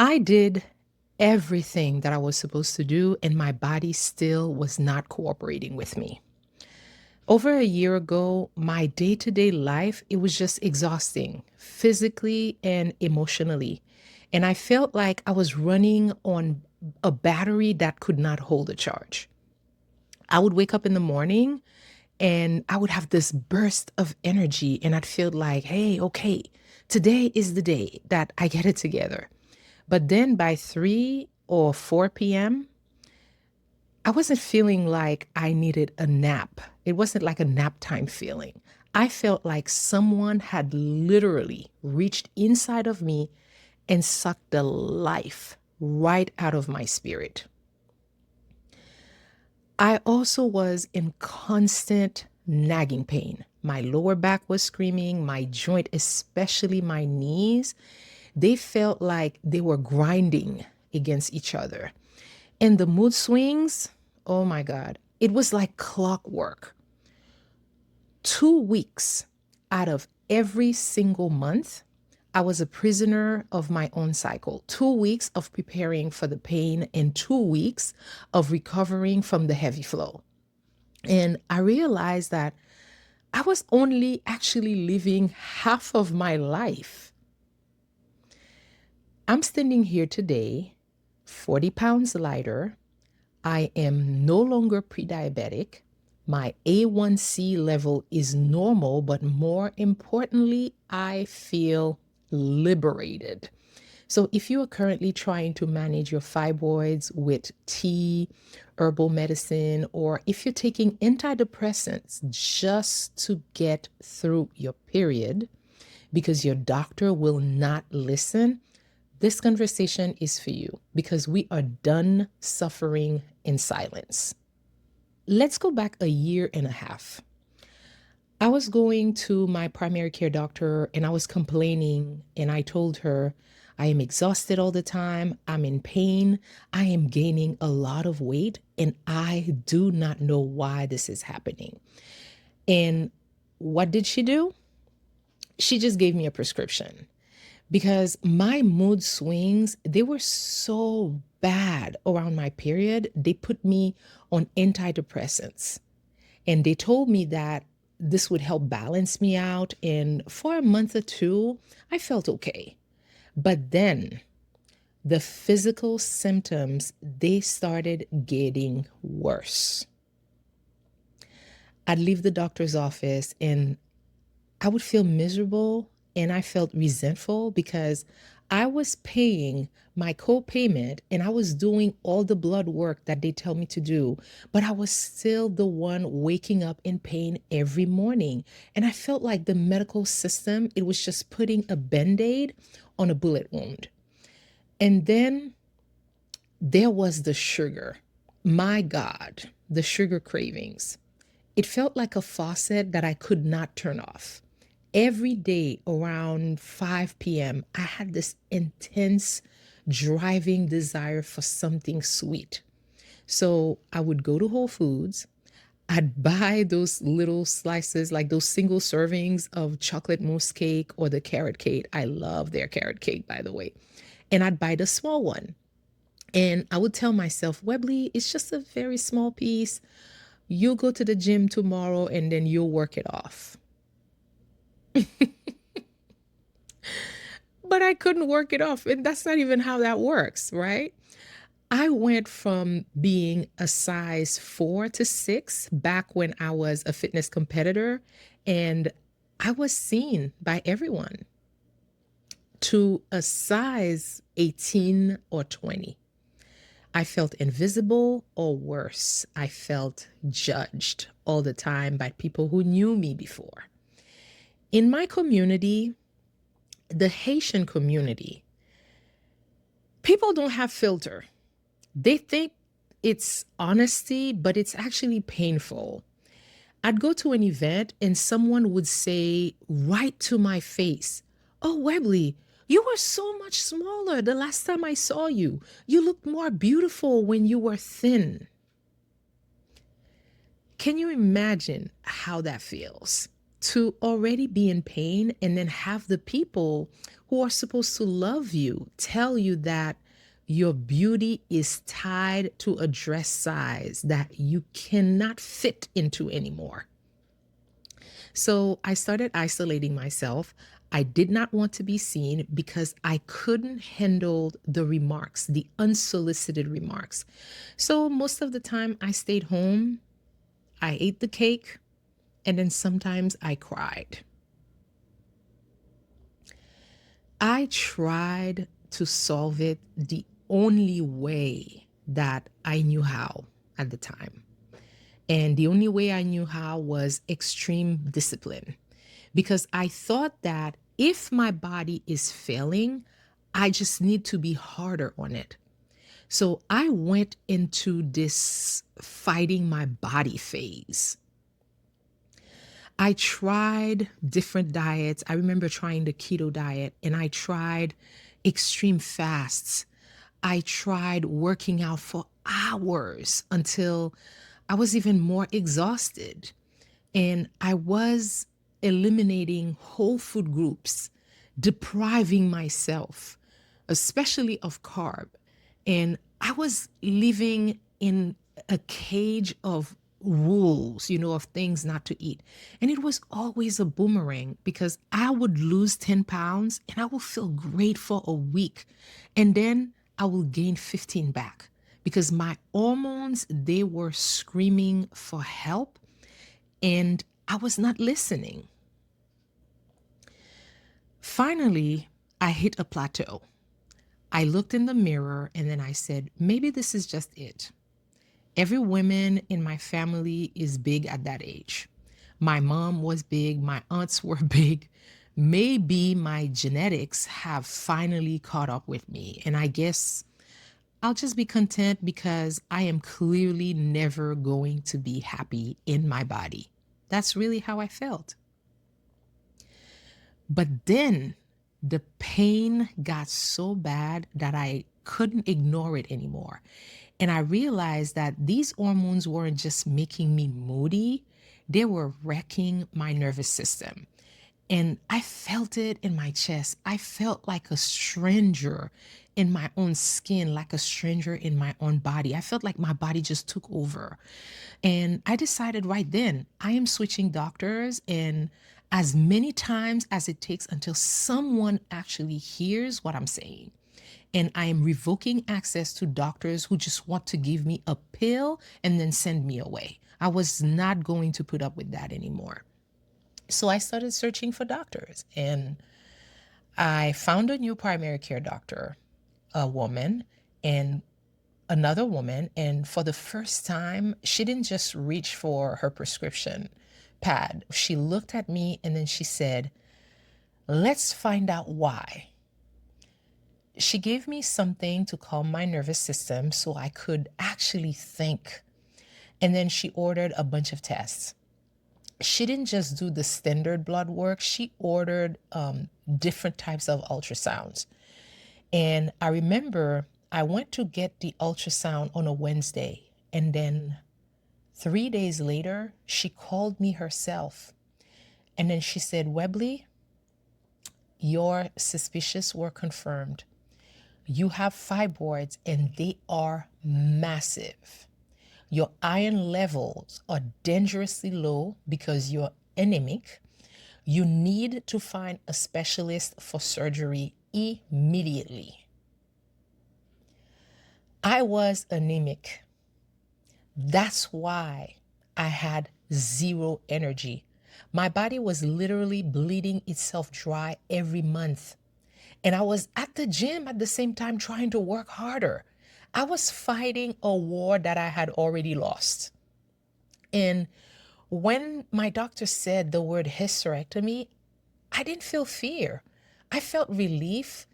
I did everything that I was supposed to do, and my body still was not cooperating with me. Over a year ago, my day-to-day life, it was just exhausting, physically and emotionally. And I felt like I was running on a battery that could not hold a charge. I would wake up in the morning and I would have this burst of energy, and I'd feel like, hey, okay, today is the day that I get it together. But then by 3 or 4 p.m., I wasn't feeling like I needed a nap. It wasn't like a nap time feeling. I felt like someone had literally reached inside of me and sucked the life right out of my spirit. I also was in constant nagging pain. My lower back was screaming, my joint, especially my knees, they felt like they were grinding against each other. And the mood swings, oh my God, it was like clockwork. 2 weeks out of every single month, I was a prisoner of my own cycle. 2 weeks of preparing for the pain and 2 weeks of recovering from the heavy flow. And I realized that I was only actually living half of my life. I'm standing here today, 40 pounds lighter. I am no longer pre-diabetic. My A1C level is normal, but more importantly, I feel liberated. So if you are currently trying to manage your fibroids with tea, herbal medicine, or if you're taking antidepressants just to get through your period because your doctor will not listen, this conversation is for you because we are done suffering in silence. Let's go back a year and a half. I was going to my primary care doctor and I was complaining, and I told her, I am exhausted all the time. I'm in pain. I am gaining a lot of weight, and I do not know why this is happening. And what did she do? She just gave me a prescription because my mood swings, they were so bad around my period. They put me on antidepressants, and they told me that this would help balance me out. And for a month or two, I felt okay. But then the physical symptoms, they started getting worse. I'd leave the doctor's office and I would feel miserable and I felt resentful because I was paying my co-payment and I was doing all the blood work that they tell me to do, but I was still the one waking up in pain every morning. And I felt like the medical system, it was just putting a band-aid on a bullet wound. And then there was the sugar. My God, the sugar cravings. It felt like a faucet that I could not turn off. Every day around 5 p.m., I had this intense driving desire for something sweet. So I would go to Whole Foods. I'd buy those little slices, like those single servings of chocolate mousse cake or the carrot cake. I love their carrot cake, by the way. And I'd buy the small one. And I would tell myself, Webley, it's just a very small piece. You'll go to the gym tomorrow and then you'll work it off. But I couldn't work it off. And that's not even how that works, right? I went from being a size 4 to 6 back when I was a fitness competitor and I was seen by everyone to a size 18 or 20. I felt invisible, or worse, I felt judged all the time by people who knew me before. In my community, the Haitian community, people don't have filter. They think it's honesty, but it's actually painful. I'd go to an event and someone would say right to my face, "Oh, Webley, you were so much smaller the last time I saw you. You looked more beautiful when you were thin." Can you imagine how that feels? to already be in pain and then have the people who are supposed to love you tell you that your beauty is tied to a dress size that you cannot fit into anymore. So I started isolating myself. I did not want to be seen because I couldn't handle the remarks, the unsolicited remarks. So most of the time I stayed home, I ate the cake, and then sometimes I cried. I tried to solve it the only way that I knew how at the time. And the only way I knew how was extreme discipline, because I thought that if my body is failing, I just need to be harder on it. So I went into this fighting my body phase. I tried different diets. I remember trying the keto diet and I tried extreme fasts. I tried working out for hours until I was even more exhausted. And I was eliminating whole food groups, depriving myself, especially of carb. And I was living in a cage of rules, of things not to eat. And it was always a boomerang because I would lose 10 pounds and I will feel great for a week. And then I will gain 15 back because my hormones, they were screaming for help and I was not listening. Finally, I hit a plateau. I looked in the mirror and then I said, maybe this is just it. Every woman in my family is big at that age. My mom was big, my aunts were big. Maybe my genetics have finally caught up with me. And I guess I'll just be content because I am clearly never going to be happy in my body. That's really how I felt. But then the pain got so bad that I couldn't ignore it anymore. And I realized that these hormones weren't just making me moody, they were wrecking my nervous system. And I felt it in my chest. I felt like a stranger in my own skin, like a stranger in my own body. I felt like my body just took over. And I decided right then, I am switching doctors and as many times as it takes until someone actually hears what I'm saying. And I am revoking access to doctors who just want to give me a pill and then send me away. I was not going to put up with that anymore. So I started searching for doctors and I found a new primary care doctor, a woman, and another woman. And for the first time, she didn't just reach for her prescription pad. She looked at me and then she said, let's find out why. She gave me something to calm my nervous system so I could actually think. And then she ordered a bunch of tests. She didn't just do the standard blood work, she ordered different types of ultrasounds. And I remember I went to get the ultrasound on a Wednesday. And then 3 days later, she called me herself. And then she said, Webley, your suspicions were confirmed. You have fibroids and they are massive. Your iron levels are dangerously low because you're anemic. You need to find a specialist for surgery immediately. I was anemic. That's why I had zero energy. My body was literally bleeding itself dry every month. And I was at the gym at the same time trying to work harder. I was fighting a war that I had already lost. And when my doctor said the word hysterectomy, I didn't feel fear. I felt relief,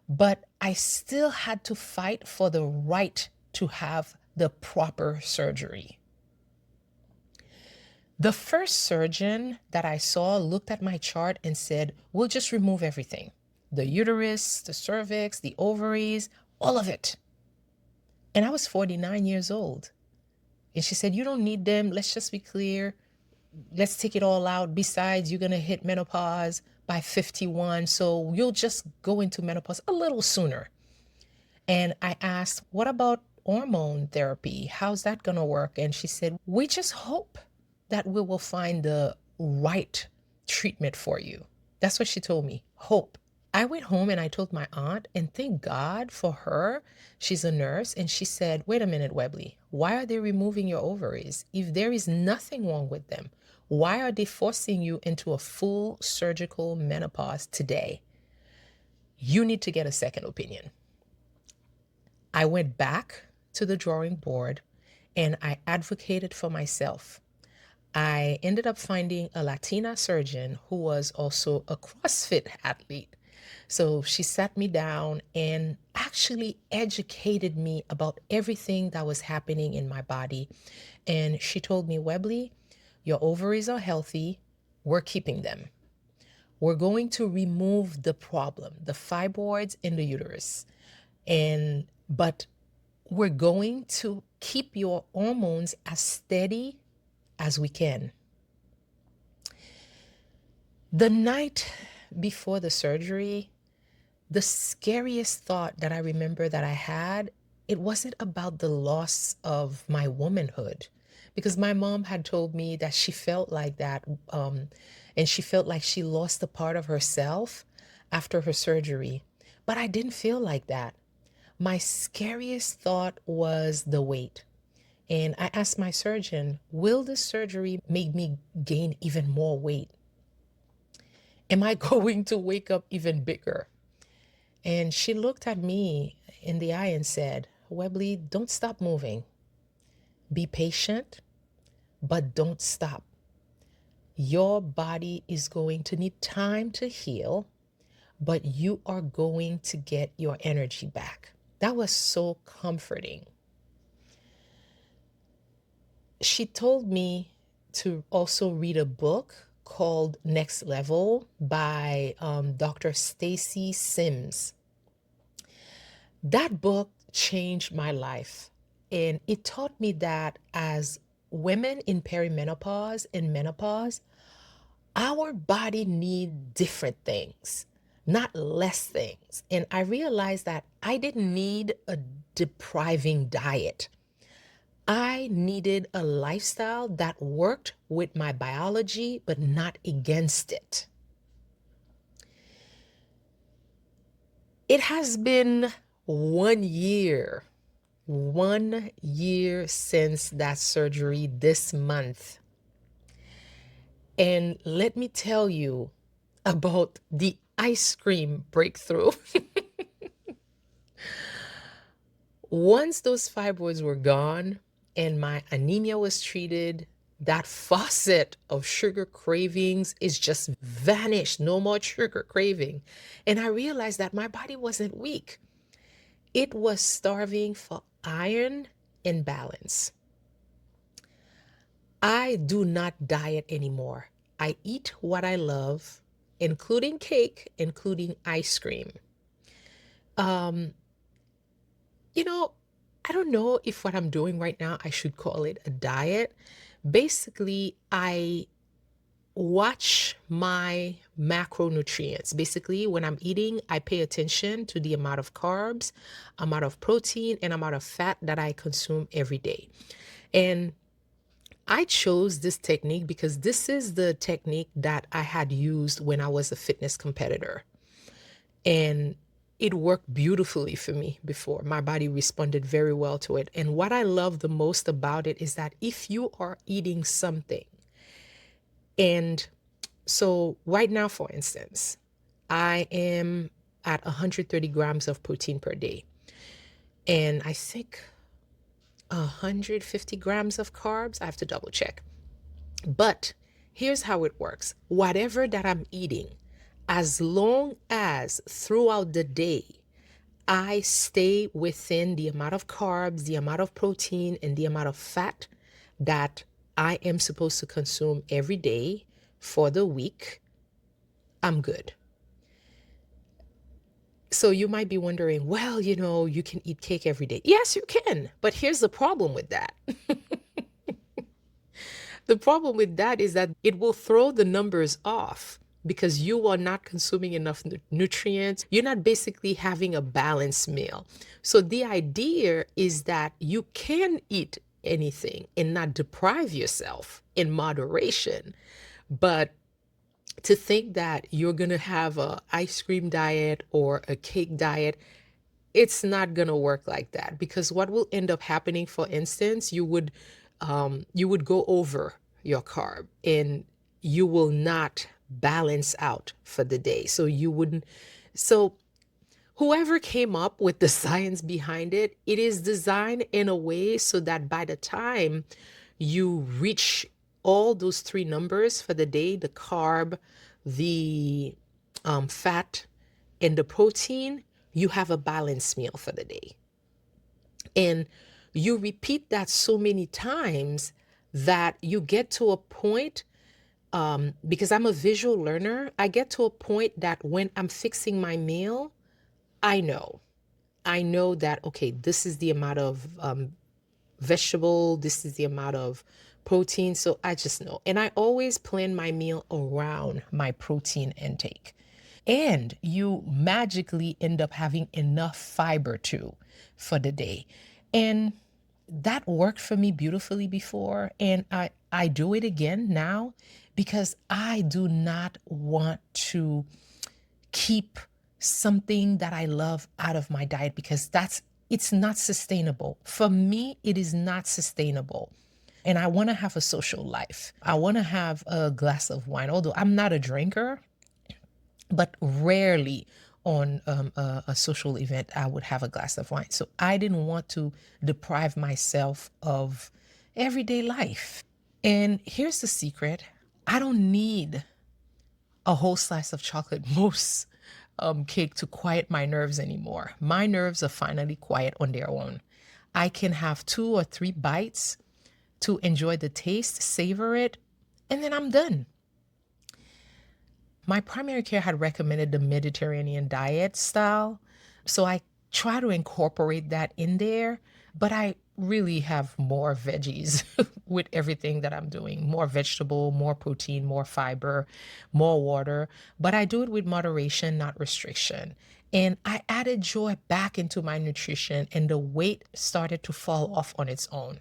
but I still had to fight for the right to have the proper surgery. The first surgeon that I saw looked at my chart and said, we'll just remove everything. The uterus, the cervix, the ovaries, all of it. And I was 49 years old. And she said, you don't need them. Let's just be clear. let's take it all out. Besides, you're going to hit menopause by 51. So you'll just go into menopause a little sooner. And I asked, what about hormone therapy? How's that going to work? And she said, we just hope that we will find the right treatment for you. That's what she told me. Hope. I went home and I told my aunt, and thank God for her. She's a nurse. And she said, wait a minute, Webley, why are they removing your ovaries? If there is nothing wrong with them, why are they forcing you into a full surgical menopause today? You need to get a second opinion. I went back to the drawing board and I advocated for myself. I ended up finding a Latina surgeon who was also a CrossFit athlete. So she sat me down and actually educated me about everything that was happening in my body. And she told me, Webley, your ovaries are healthy. We're keeping them. We're going to remove the problem, the fibroids in the uterus. But we're going to keep your hormones as steady as we can. The night before the surgery, the scariest thought that I remember that I had, it wasn't about the loss of my womanhood, because my mom had told me that she felt like that, and she felt like she lost a part of herself after her surgery. But I didn't feel like that. My scariest thought was the weight. And I asked my surgeon, will the surgery make me gain even more weight? Am I going to wake up even bigger? And she looked at me in the eye and said, Webley, don't stop moving. Be patient, but don't stop. Your body is going to need time to heal, but you are going to get your energy back. That was so comforting. She told me to also read a book called Next Level by Dr. Stacy Sims. That book changed my life, and it taught me that as women in perimenopause and menopause, our body need different things, not less things. And I realized that I didn't need a depriving diet. I needed a lifestyle that worked with my biology, but not against it. It has been 1 year since that surgery this month. And let me tell you about the ice cream breakthrough. Once those fibroids were gone and my anemia was treated, that faucet of sugar cravings is just vanished. No more sugar craving. And I realized that my body wasn't weak. It was starving for iron and balance. I do not diet anymore. I eat what I love, including cake, including ice cream. I don't know if what I'm doing right now, I should call it a diet. Basically, I watch my macronutrients. Basically, when I'm eating, I pay attention to the amount of carbs, amount of protein, and amount of fat that I consume every day. And I chose this technique because this is the technique that I had used when I was a fitness competitor. And it worked beautifully for me before. My body responded very well to it. And what I love the most about it is that if you are eating something, and so right now, for instance, I am at 130 grams of protein per day. And I think 150 grams of carbs. I have to double check. But here's how it works. Whatever that I'm eating, as long as throughout the day, I stay within the amount of carbs, the amount of protein, and the amount of fat that I am supposed to consume every day for the week, I'm good. So you might be wondering, well, you can eat cake every day. Yes, you can. But here's the problem with that. The problem with that is that it will throw the numbers off because you are not consuming enough nutrients. You're not basically having a balanced meal. So the idea is that you can eat anything and not deprive yourself in moderation. But to think that you're going to have a ice cream diet or a cake diet, it's not going to work like that, because what will end up happening, for instance, you would go over your carb and you will not balance out for the day. So you wouldn't. So whoever came up with the science behind it, it is designed in a way so that by the time you reach all those three numbers for the day, the carb, the fat, and the protein, you have a balanced meal for the day. And you repeat that so many times that you get to a point, because I'm a visual learner, I get to a point that when I'm fixing my meal, I know. I know that, okay, this is the amount of vegetable, this is the amount of protein. So I just know. And I always plan my meal around my protein intake. And you magically end up having enough fiber too for the day. And that worked for me beautifully before. And I do it again now because I do not want to keep something that I love out of my diet, because it's not sustainable. For me, it is not sustainable. And I want to have a social life. I want to have a glass of wine, although I'm not a drinker, but rarely on a social event I would have a glass of wine. So I didn't want to deprive myself of everyday life. And here's the secret: I don't need a whole slice of chocolate mousse cake to quiet my nerves anymore. My nerves are finally quiet on their own. I can have 2 or 3 bites to enjoy the taste, savor it, and then I'm done. My primary care had recommended the Mediterranean diet style, so I try to incorporate that in there, but I really have more veggies with everything that I'm doing: more vegetable, more protein, more fiber, more water. But I do it with moderation, not restriction. And I added joy back into my nutrition, and the weight started to fall off on its own.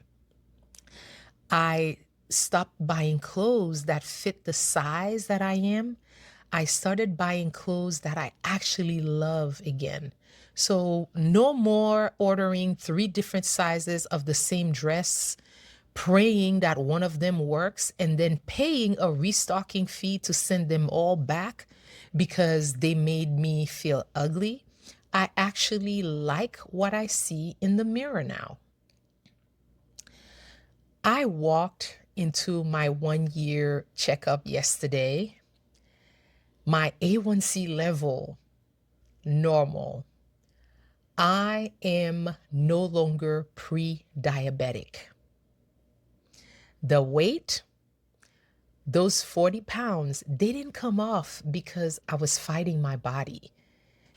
I stopped buying clothes that fit the size that I am. I started buying clothes that I actually love again. So no more ordering 3 different sizes of the same dress, praying that one of them works, and then paying a restocking fee to send them all back because they made me feel ugly. I actually like what I see in the mirror now. I walked into my 1 year checkup yesterday. My A1C level, normal. I am no longer pre-diabetic. The weight, those 40 pounds, they didn't come off because I was fighting my body.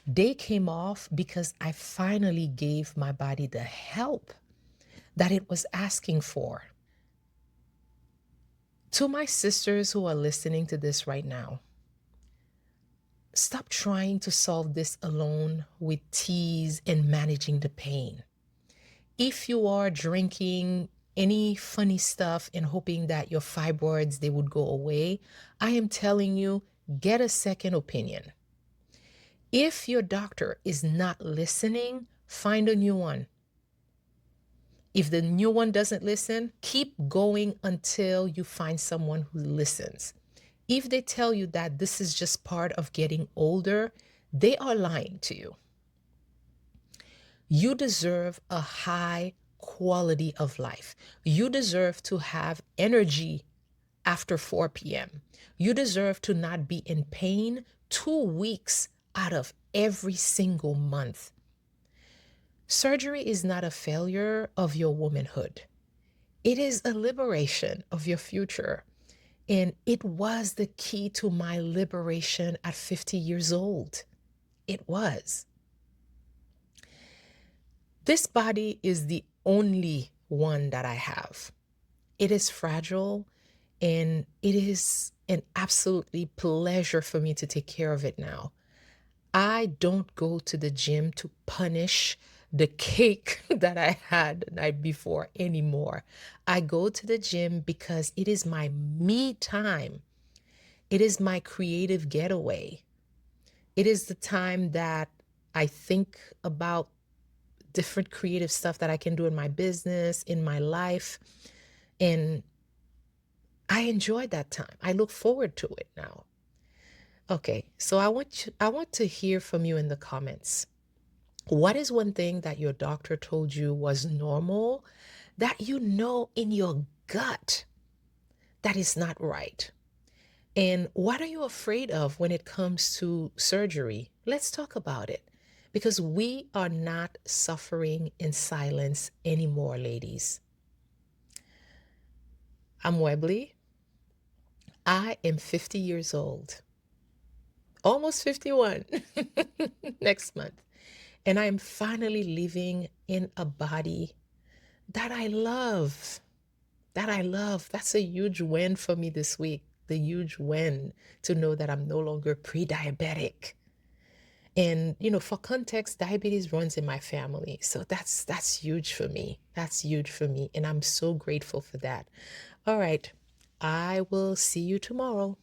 They came off because I finally gave my body the help that it was asking for. To my sisters who are listening to this right now, stop trying to solve this alone with teas and managing the pain. If you are drinking any funny stuff and hoping that your fibroids they would go away, I am telling you, get a second opinion. If your doctor is not listening, find a new one. If the new one doesn't listen, keep going until you find someone who listens. If they tell you that this is just part of getting older, they are lying to you. You deserve a high quality of life. You deserve to have energy after 4 p.m. You deserve to not be in pain 2 weeks out of every single month. Surgery is not a failure of your womanhood. It is a liberation of your future. And it was the key to my liberation at 50 years old. It was. This body is the only one that I have. It is fragile And it is an absolutely pleasure for me to take care of it now. I don't go to the gym to punish the cake that I had the night before anymore. I go to the gym because it is my me time. It is my creative getaway. It is the time that I think about different creative stuff that I can do in my business, in my life. And I enjoy that time. I look forward to it now. Okay, so I want to hear from you in the comments. What is one thing that your doctor told you was normal that you know in your gut that is not right? And what are you afraid of when it comes to surgery? Let's talk about it because we are not suffering in silence anymore, ladies. I'm Webley. I am 50 years old, almost 51 next month. And I'm finally living in a body that I love. That I love. That's a huge win for me this week. The huge win to know that I'm no longer pre-diabetic. And for context, diabetes runs in my family. So that's huge for me. That's huge for me. And I'm so grateful for that. All right. I will see you tomorrow.